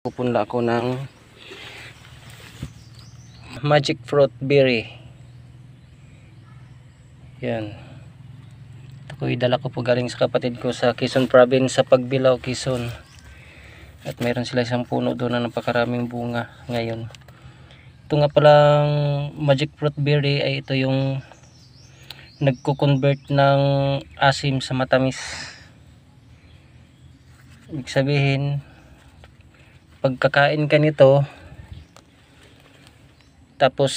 Pupunla ako ng magic fruit berry. Yan. Ito ko idala ko po galing sa kapatid ko sa Quezon Province, sa Pagbilao, Quezon. At mayroon sila isang puno doon na napakaraming bunga ngayon. Ito nga palang magic fruit berry ay ito yung nagko-convert ng asim sa matamis. Ibig sabihin, pagkakain ka nito tapos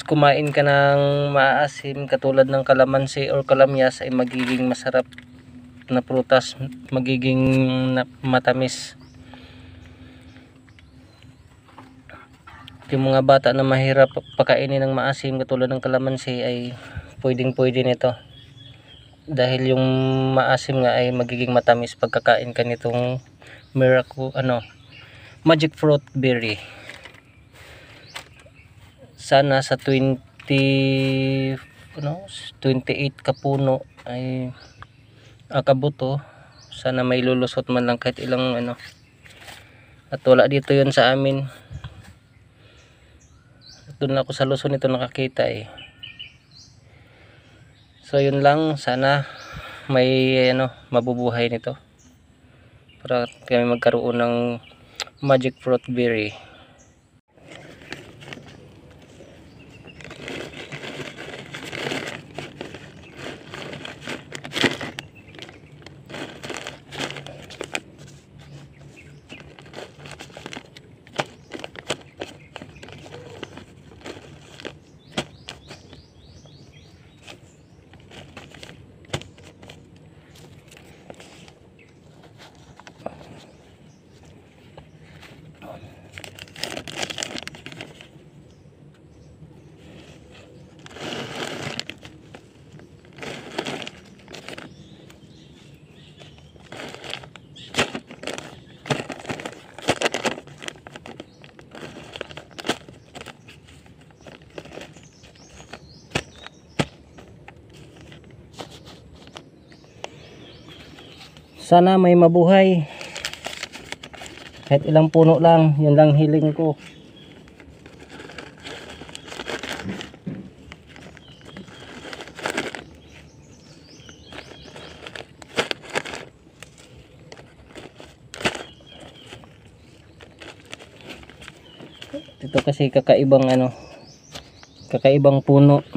kumain ka ng maasim katulad ng kalamansi or kalamyas, ay magiging masarap na prutas, magiging matamis. Yung mga bata na mahirap pakainin ng maasim katulad ng kalamansi ay pwedeng nito, dahil yung maasim nga ay magiging matamis pagkakain ka nitong magic fruit berry. Sana sa 28 ka puno ay akabuto, sana may lulusot man lang kahit ilang at wala dito yun sa amin. Doon ako sa Luzon ito nakakita So yun lang, sana may mabubuhay nito para kami magkaroon ng magic fruit berry. Sana may mabuhay kahit ilang puno lang, yun lang hiling ko. Ito kasi kakaibang puno.